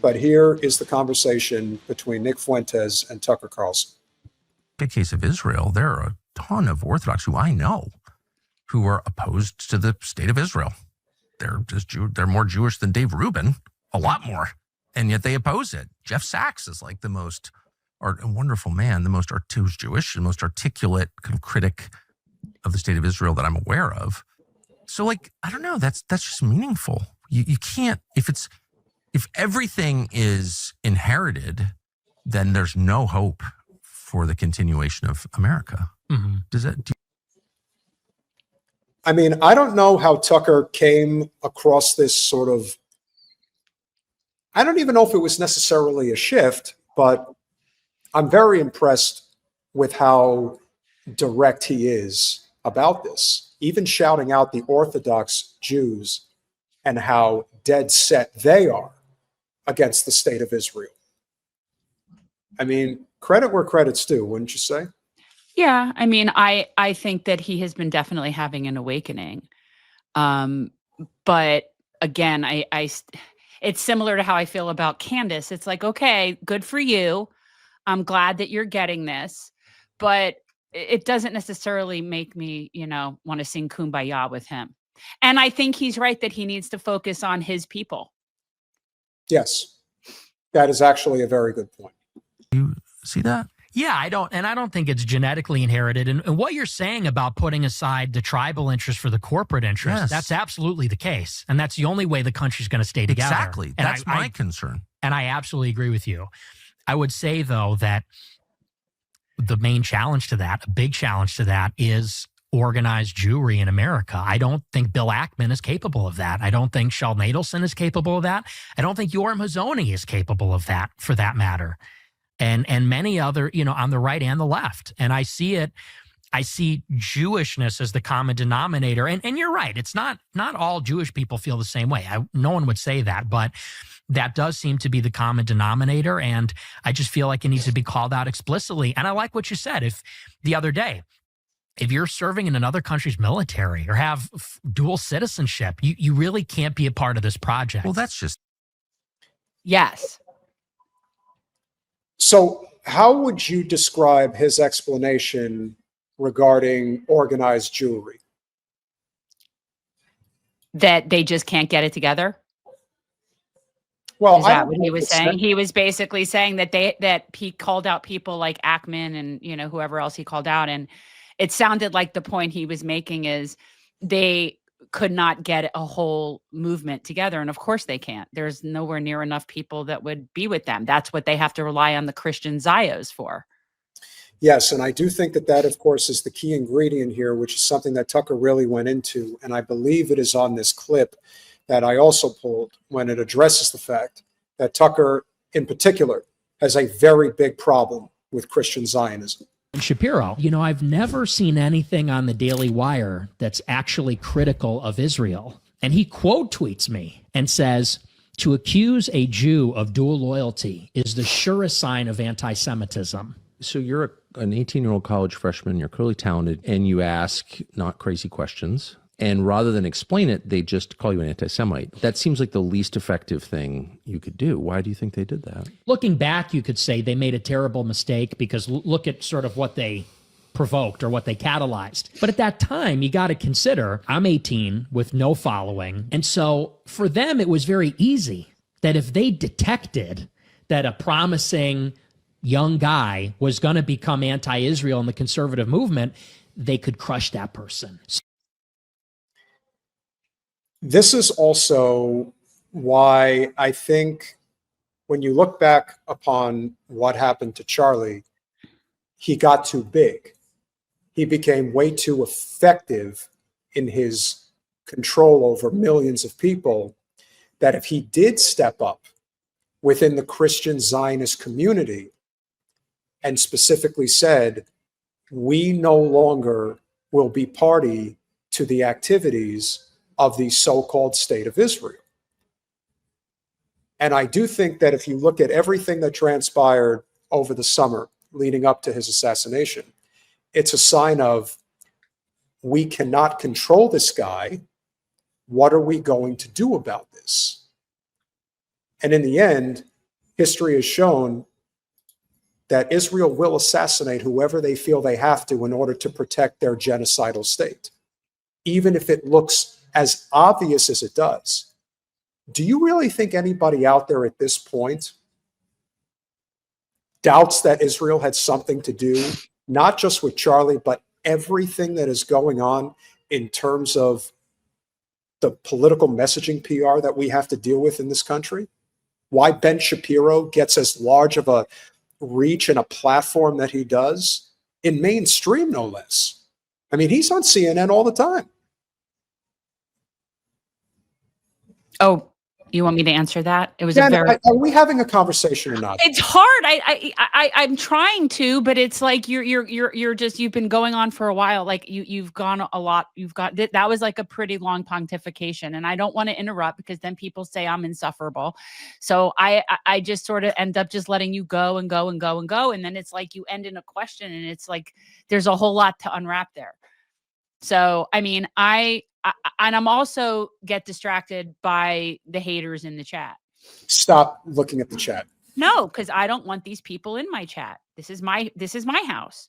But here is the conversation between Nick Fuentes and Tucker Carlson. In the case of Israel, there are a ton of Orthodox who I know who are opposed to the state of Israel. They're more Jewish than Dave Rubin, a lot more, and yet they oppose it. Jeff Sachs is like the most a wonderful man, who's Jewish, the most articulate kind of critic of the state of Israel that I'm aware of. So, like, I don't know, that's just meaningful. You can't, if everything is inherited, then there's no hope for the continuation of America. Mm-hmm. I mean, I don't know how Tucker came across this sort of, I don't even know if it was necessarily a shift, but I'm very impressed with how direct he is about this, even shouting out the Orthodox Jews and how dead set they are against the state of Israel. I mean, credit where credit's due, wouldn't you say? Yeah, I mean, I think that he has been definitely having an awakening. But again, it's similar to how I feel about Candace. It's like, okay, good for you. I'm glad that you're getting this, but it doesn't necessarily make me, want to sing Kumbaya with him. And I think he's right that he needs to focus on his people. Yes, that is actually a very good point. You see that? Yeah, I don't think it's genetically inherited. And what you're saying about putting aside the tribal interest for the corporate interest, that's absolutely the case. And that's the only way the country's going to stay together. Exactly. That's my concern. And I absolutely agree with you. I would say, though, that the main challenge to that, a big challenge to that, is organized Jewry in America. I don't think Bill Ackman is capable of that. I don't think Sheldon Adelson is capable of that. I don't think Yoram Hazony is capable of that, for that matter. And many other, on the right and the left. And I see Jewishness as the common denominator. And you're right. It's not all Jewish people feel the same way. No one would say that, but that does seem to be the common denominator. And I just feel like it needs to be called out explicitly. And I like what you said. If the other day, if you're serving in another country's military or have dual citizenship, you really can't be a part of this project. Well, that's just. Yes. So how would you describe his explanation regarding organized Jewry? That they just can't get it together? Well, is that what he was saying? He was basically saying that he called out people like Ackman and whoever else he called out, and it sounded like the point he was making is they could not get a whole movement together, and of course they can't. There's nowhere near enough people that would be with them. That's what they have to rely on the Christian Zios for. Yes, and I do think that of course is the key ingredient here, which is something that Tucker really went into, and I believe it is on this clip that I also pulled when it addresses the fact that Tucker, in particular, has a very big problem with Christian Zionism. Shapiro, I've never seen anything on the Daily Wire that's actually critical of Israel. And he quote tweets me and says, to accuse a Jew of dual loyalty is the surest sign of anti-Semitism. So you're an 18-year-old college freshman, you're clearly talented, and you ask not crazy questions. And rather than explain it, they just call you an anti-Semite. That seems like the least effective thing you could do. Why do you think they did that? Looking back, you could say they made a terrible mistake because look at sort of what they provoked or what they catalyzed. But at that time, you got to consider, I'm 18 with no following. And so for them, it was very easy that if they detected that a promising young guy was going to become anti-Israel in the conservative movement, they could crush that person. This is also why I think when you look back upon what happened to Charlie, he got too big. He became way too effective in his control over millions of people, that if he did step up within the Christian Zionist community and specifically said, we no longer will be party to the activities of the so-called state of Israel. And I do think that if you look at everything that transpired over the summer leading up to his assassination, it's a sign of, we cannot control this guy. What are we going to do about this? And in the end, history has shown that Israel will assassinate whoever they feel they have to in order to protect their genocidal state, even if it looks as obvious as it does. Do you really think anybody out there at this point doubts that Israel had something to do, not just with Charlie, but everything that is going on in terms of the political messaging PR that we have to deal with in this country? Why Ben Shapiro gets as large of a reach and a platform that he does in mainstream, no less. I mean, he's on CNN all the time. Oh, you want me to answer that? It was Jen, a very. are we having a conversation or not? It's hard. I'm trying to, but it's like you're just, you've been going on for a while. Like you've gone a lot. You've got that was like a pretty long pontification, and I don't want to interrupt because then people say I'm insufferable. So I just sort of end up just letting you go and go and go and go, and then it's like you end in a question, and it's like there's a whole lot to unwrap there. So I mean, and I'm also get distracted by the haters in the chat. Stop looking at the chat. No, because I don't want these people in my chat. This is my house.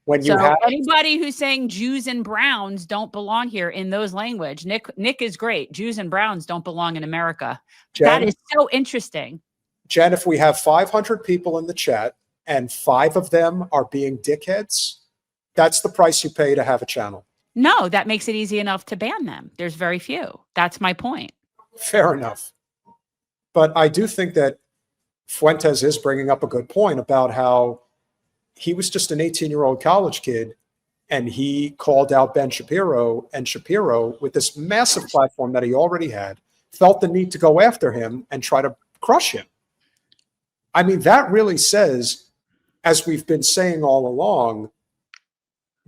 When you So have anybody who's saying Jews and Browns don't belong here in those language, Nick is great. Jews and Browns don't belong in America. Jen, that is so interesting. Jen, if we have 500 people in the chat and 5 of them are being dickheads, that's the price you pay to have a channel. No, that makes it easy enough to ban them. There's very few. That's my point. Fair enough. But I do think that Fuentes is bringing up a good point about how he was just an 18-year-old college kid and he called out Ben Shapiro, and Shapiro, with this massive platform that he already had, felt the need to go after him and try to crush him. I mean, that really says, as we've been saying all along,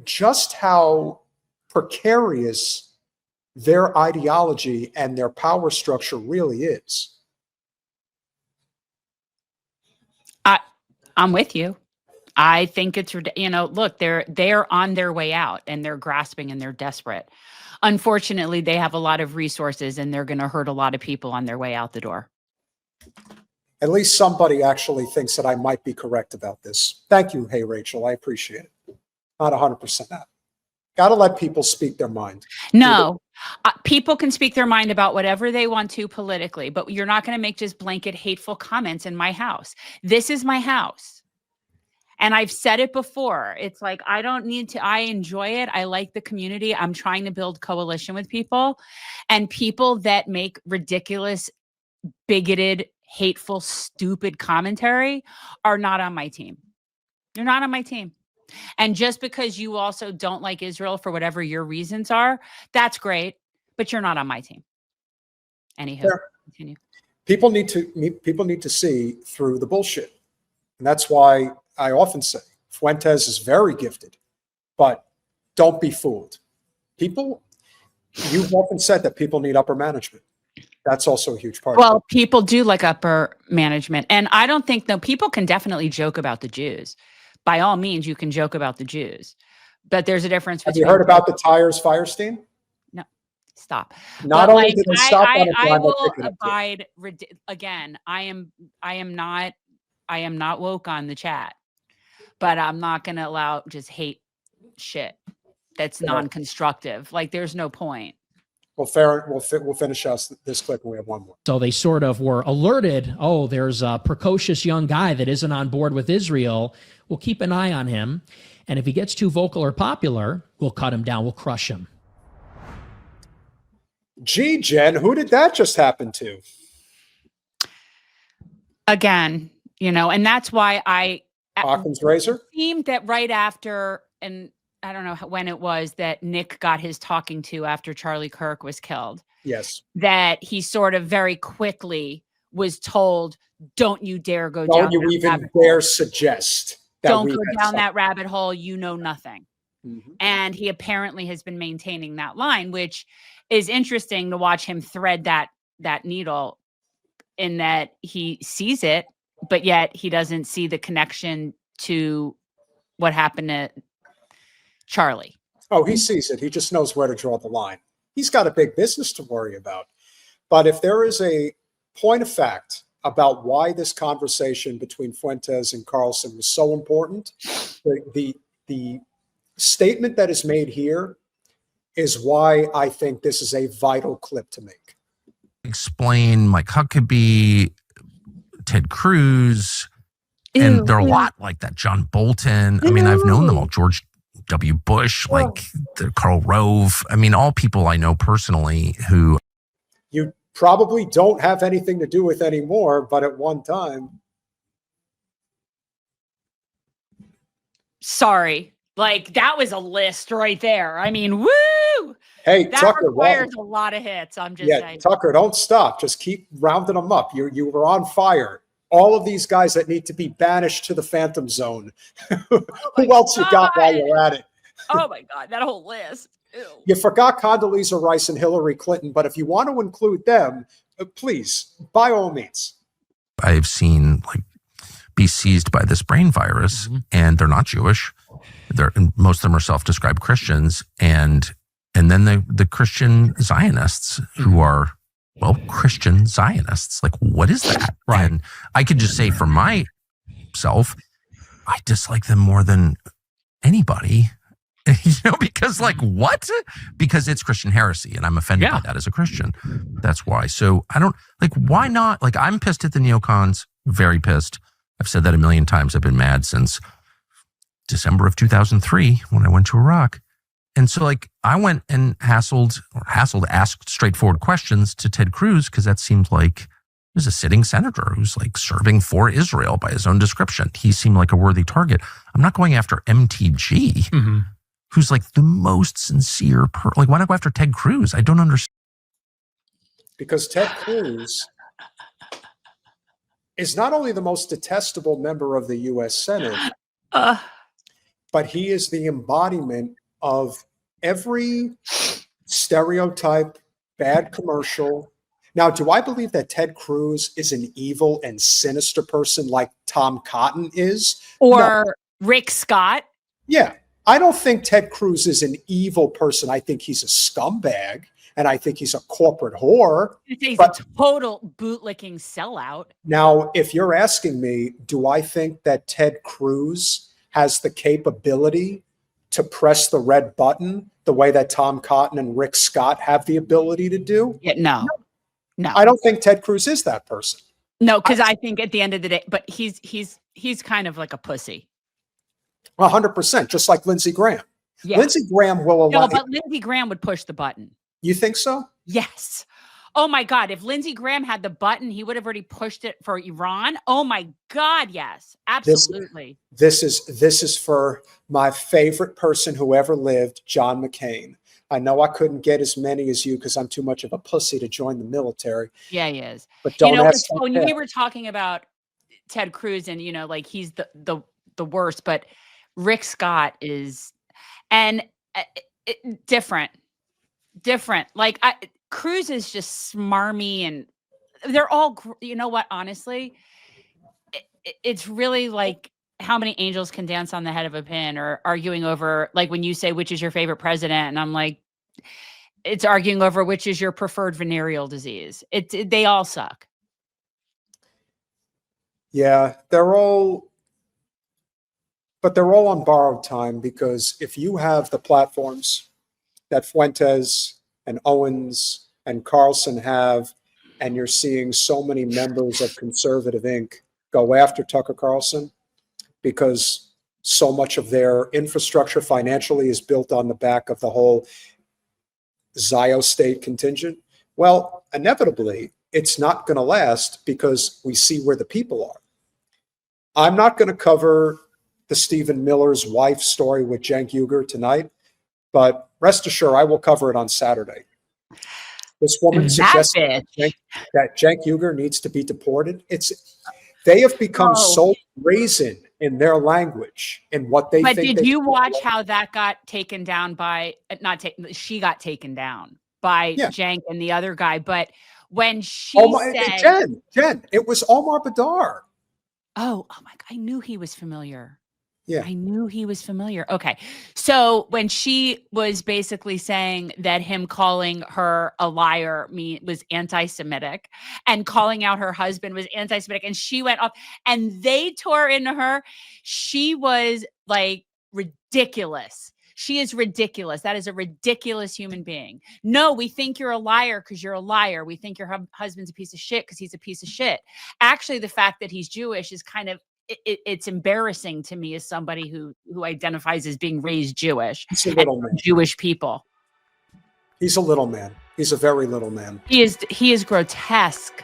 just how precarious their ideology and their power structure really is. I'm with you. I think it's, look, they're on their way out and they're grasping and they're desperate. Unfortunately, they have a lot of resources and they're going to hurt a lot of people on their way out the door. At least somebody actually thinks that I might be correct about this. Thank you. Hey, Rachel, I appreciate it. Not 100% that. Got to let people speak their mind. No, people can speak their mind about whatever they want to politically, but you're not going to make just blanket hateful comments in my house. This is my house. And I've said it before. It's like, I don't need to, I enjoy it. I like the community. I'm trying to build coalition with people, and people that make ridiculous, bigoted, hateful, stupid commentary are not on my team. You're not on my team. And just because you also don't like Israel for whatever your reasons are, that's great, but you're not on my team. Anyhow, continue. People need to see through the bullshit. And that's why I often say Fuentes is very gifted, but don't be fooled. You've often said that people need upper management. That's also a huge part of it. Well, people do like upper management. And I don't think, no, people can definitely joke about the Jews. By all means, you can joke about the Jews, but there's a difference. Have you heard about the tires Firestein? No, stop. Not but only did they stop on a I dime, will abide. Again, I am not woke on the chat, but I'm not going to allow just hate shit that's non-constructive. Like, there's no point. Well, fair. We'll finish us this clip, and we have one more. So they sort of were alerted, oh, there's a precocious young guy that isn't on board with Israel. We'll keep an eye on him. And if he gets too vocal or popular, we'll cut him down. We'll crush him. Gee, Jen, who did that just happen to? Again, and that's why Hawkins Razor? It seemed that right after, and I don't know when it was, that Nick got his talking to after Charlie Kirk was killed. Yes. That he sort of very quickly was told, don't you dare go Don't down. you even dare suggest that don't we go had down something. that rabbit hole. You know nothing. Mhm. And he apparently has been maintaining that line, which is interesting to watch him thread that needle, in that he sees it, but yet he doesn't see the connection to what happened to Charlie. Oh, he sees it. He just knows where to draw the line. He's got a big business to worry about. But if there is a point of fact about why this conversation between Fuentes and Carlson was so important. The statement that is made here is why I think this is a vital clip to make. Explain Mike Huckabee, Ted Cruz, and there are a lot like that. John Bolton. I mean, I've known them all. George W. Bush, like Karl Rove. I mean, all people I know personally who you probably don't have anything to do with anymore, but at one time. Sorry. Like, that was a list right there. I mean, woo! Hey, that Tucker, requires a lot of hits. I'm just saying. Tucker, don't stop. Just keep rounding them up. You were on fire. All of these guys that need to be banished to the Phantom Zone. Who else you got while you're at it? Oh my God, that whole list. Ew. You forgot Condoleezza Rice and Hillary Clinton, but if you want to include them, please, by all means. I've seen like be seized by this brain virus, and they're not Jewish. Most of them are self-described Christians, and then the Christian Zionists who are, well, Christian Zionists. Like, what is that? Right. And I could just say for myself, I dislike them more than anybody. Because like, what? Because it's Christian heresy, and I'm offended by that as a Christian. That's why. So I don't, like, why not? Like, I'm pissed at the neocons, very pissed. I've said that a million times. I've been mad since December of 2003 when I went to Iraq. And so, like, I went and asked straightforward questions to Ted Cruz, because that seemed like there's a sitting senator who's like serving for Israel by his own description. He seemed like a worthy target. I'm not going after MTG, who's like the most sincere like, why not go after Ted Cruz? I don't understand. Because Ted Cruz is not only the most detestable member of the U.S. Senate, but he is the embodiment of every stereotype, bad commercial. Now, do I believe that Ted Cruz is an evil and sinister person like Tom Cotton is? Or no. Rick Scott? Yeah. I don't think Ted Cruz is an evil person. I think he's a scumbag, and I think he's a corporate whore. He's a total bootlicking sellout. Now, if you're asking me, do I think that Ted Cruz has the capability to press the red button the way that Tom Cotton and Rick Scott have the ability to do? Yeah, no. I don't think Ted Cruz is that person. No, because I think at the end of the day, but he's kind of like a pussy. 100%, just like Lindsey Graham. Yeah. Lindsey Graham will allow. No, but Lindsey Graham would push the button. You think so? Yes. Oh my God. If Lindsey Graham had the button, he would have already pushed it for Iran. Oh my God. Yes, absolutely. This is for my favorite person who ever lived, John McCain. I know I couldn't get as many as you because I'm too much of a pussy to join the military. Yeah, he is. But don't ask when we were talking about Ted Cruz and, like he's the worst, but Rick Scott is, and different. Like Cruz is just smarmy, and they're all, you know what, honestly, it's really like how many angels can dance on the head of a pin, or arguing over, like when you say, which is your favorite president? And I'm like, it's arguing over which is your preferred venereal disease. They all suck. Yeah, they're all on borrowed time, because if you have the platforms that Fuentes and Owens and Carlson have, and you're seeing so many members of Conservative Inc. go after Tucker Carlson because so much of their infrastructure financially is built on the back of the whole Zio state contingent, well, inevitably, it's not going to last, because we see where the people are. I'm not going to cover the Stephen Miller's wife story with Cenk Uygur tonight, but rest assured, I will cover it on Saturday. This woman suggests that Cenk Uygur needs to be deported. They have become so brazen in their language and what they think. But did you watch how that got taken down by, she got taken down by Cenk and the other guy. But when she said, Jen, it was Omar Badar. Oh my God, I knew he was familiar. Yeah. I knew he was familiar. Okay. So when she was basically saying that him calling her a liar was anti-Semitic, and calling out her husband was anti-Semitic, and she went off and they tore into her, she was like ridiculous. She is ridiculous. That is a ridiculous human being. No, we think you're a liar because you're a liar. We think your husband's a piece of shit because he's a piece of shit. Actually, the fact that he's Jewish is kind of, it's embarrassing to me as somebody who identifies as being raised Jewish. He's a little man. Jewish people. He's a little man. He's a very little man. He is grotesque.